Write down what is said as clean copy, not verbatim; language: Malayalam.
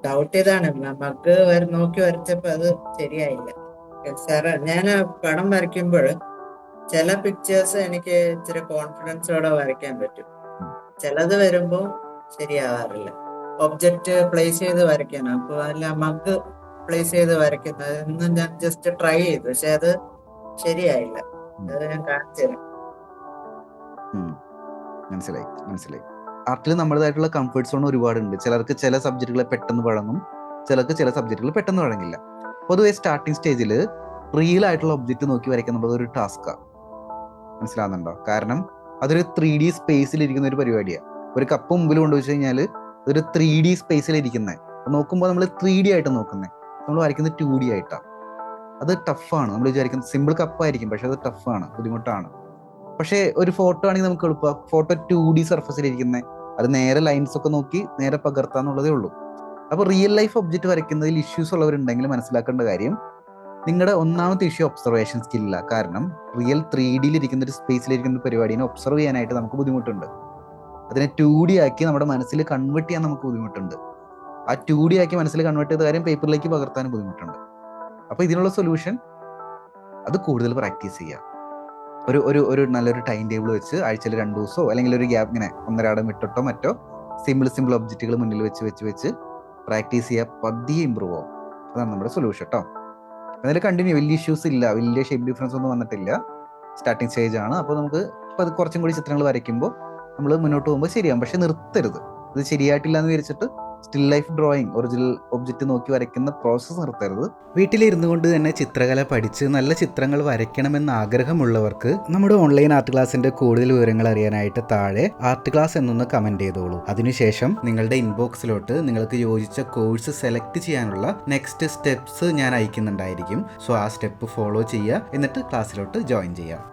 ഡൗട്ട് ഇതാണ്, നമുക്ക് നോക്കി വരച്ചപ്പോ അത് ശരിയായില്ല. സാറ് ഞാൻ പടം വരയ്ക്കുമ്പോൾ ചില പിക്ചേഴ്സ് എനിക്ക് ഇച്ചിരി കോൺഫിഡൻസോടെ വരയ്ക്കാൻ പറ്റും, ചിലത് വരുമ്പോ ശരിയാവാറില്ല. ഒബ്ജക്റ്റ് പ്ലേസ് ചെയ്ത് വരയ്ക്കണം, അപ്പൊ അല്ല മഗ് പ്ലേസ് ചെയ്ത് വരയ്ക്കുന്നത് എന്ന് ഞാൻ ജസ്റ്റ് ട്രൈ ചെയ്തു, പക്ഷെ അത് ശരിയായില്ല. അത് ഞാൻ കാണിച്ചു തരാം. മനസ്സിലായി മനസ്സിലായി. ആർട്ടിൽ നമ്മുടേതായിട്ടുള്ള കംഫർട്ട് സോൺ ഒരുപാടുണ്ട്. ചിലർക്ക് ചില സബ്ജക്റ്റുകൾ പെട്ടെന്ന് വഴങ്ങും, ചിലർക്ക് ചില സബ്ജക്റ്റുകൾ പെട്ടെന്ന് വഴങ്ങില്ല. പൊതുവെ സ്റ്റാർട്ടിങ് സ്റ്റേജിൽ റിയൽ ആയിട്ടുള്ള ഒബ്ജക്റ്റ് നോക്കി വരയ്ക്കുന്നത് ഒരു ടാസ്ക്കാണ്. മനസ്സിലാവുന്നുണ്ടോ? കാരണം അതൊരു 3D സ്പേസിൽ ഇരിക്കുന്ന ഒരു പരിപാടിയാണ്. ഒരു കപ്പ് മുമ്പിൽ കൊണ്ടുവച്ച് കഴിഞ്ഞാൽ അതൊരു 3D സ്പേസിൽ ഇരിക്കുന്നത് നോക്കുമ്പോൾ നമ്മൾ 3D ആയിട്ട് നോക്കുന്നത്, നമ്മൾ വരയ്ക്കുന്നത് 2D ആയിട്ടാണ്. അത് ടഫാണ്. നമ്മൾ വിചാരിക്കുന്നത് സിമ്പിൾ കപ്പായിരിക്കും, പക്ഷെ അത് ടഫാണ്, ബുദ്ധിമുട്ടാണ്. പക്ഷേ ഒരു ഫോട്ടോ ആണെങ്കിൽ നമുക്ക് എളുപ്പമാണ്. ഫോട്ടോ 2D സർഫസിലിരിക്കുന്നത്, അത് നേരെ ലൈൻസ് ഒക്കെ നോക്കി നേരെ പകർത്താന്നുള്ളതേ ഉള്ളൂ. അപ്പോൾ റിയൽ ലൈഫ് ഒബ്ജക്റ്റ് വരയ്ക്കുന്നതിൽ ഇഷ്യൂസ് ഉള്ളവരുണ്ടെങ്കിൽ മനസ്സിലാക്കേണ്ട കാര്യം, നിങ്ങളുടെ ഒന്നാമത്തെ ഇഷ്യൂ ഒബ്സർവേഷൻ സ്കില്ല. കാരണം റിയൽ 3Dയിൽ ഇരിക്കുന്ന ഒരു സ്പേസിലിരിക്കുന്ന പരിപാടിനെ ഒബ്സർവ് ചെയ്യാനായിട്ട് നമുക്ക് ബുദ്ധിമുട്ടുണ്ട്. അതിനെ 2D ആക്കി നമ്മുടെ മനസ്സിൽ കൺവേർട്ട് ചെയ്യാൻ നമുക്ക് ബുദ്ധിമുട്ടുണ്ട്. ആ 2D ആക്കി മനസ്സിൽ കൺവേർട്ട് ചെയ്ത കാര്യം പേപ്പറിലേക്ക് പകർത്താനും ബുദ്ധിമുട്ടുണ്ട്. അപ്പോൾ ഇതിനുള്ള സൊല്യൂഷൻ അത് കൂടുതൽ പ്രാക്ടീസ് ചെയ്യുക. ഒരു ഒരു ഒരു നല്ലൊരു ടൈം ടേബിൾ വെച്ച് ആഴ്ചയിൽ 2 ദിവസമോ അല്ലെങ്കിൽ ഒരു ഗ്യാപ്പ് ഇങ്ങനെ 1.5 വിട്ടിട്ടോ മറ്റോ സിമ്പിൾ ഒബ്ജക്റ്റുകൾ മുന്നിൽ വെച്ച് പ്രാക്ടീസ് ചെയ്യുക. പതിയെ ഇമ്പ്രൂവ് ആവും. അതാണ് നമ്മുടെ സൊല്യൂഷൻ കേട്ടോ. എന്നാലും കണ്ടിന്യൂ, വലിയ ഇഷ്യൂസ് ഇല്ല, വലിയ ഷേപ്പ് ഡിഫറൻസ് ഒന്നും വന്നിട്ടില്ല. സ്റ്റാർട്ടിങ് സ്റ്റേജ് ആണ്. അപ്പോൾ നമുക്ക് അത് കുറച്ചും കൂടി ചിത്രങ്ങൾ വരയ്ക്കുമ്പോൾ നമ്മൾ മുന്നോട്ട് പോകുമ്പോൾ ശരിയാവും. പക്ഷെ നിർത്തരുത്. ഇത് ശരിയായിട്ടില്ല എന്ന് വിചാരിച്ചിട്ട് still life drawing, original object നോക്കി വരയ്ക്കുന്ന പ്രോസസ്സ് നിർത്തരുത്. വീട്ടിലിരുന്നു കൊണ്ട് തന്നെ ചിത്രകല പഠിച്ച് നല്ല ചിത്രങ്ങൾ വരയ്ക്കണമെന്ന് ആഗ്രഹമുള്ളവർക്ക് നമ്മുടെ ഓൺലൈൻ ആർട്ട് ക്ലാസിന്റെ കൂടുതൽ വിവരങ്ങൾ അറിയാനായിട്ട് താഴെ ആർട്ട് ക്ലാസ് എന്നൊന്ന് കമന്റ് ചെയ്തോളൂ. അതിനുശേഷം നിങ്ങളുടെ ഇൻബോക്സിലോട്ട് നിങ്ങൾക്ക് യോജിച്ച കോഴ്സ് സെലക്ട് ചെയ്യാനുള്ള നെക്സ്റ്റ് സ്റ്റെപ്സ് ഞാൻ അയക്കുന്നുണ്ടായിരിക്കും. സോ ആ സ്റ്റെപ്പ് ഫോളോ ചെയ്യുക, എന്നിട്ട് ക്ലാസ്സിലോട്ട് ജോയിൻ ചെയ്യാം.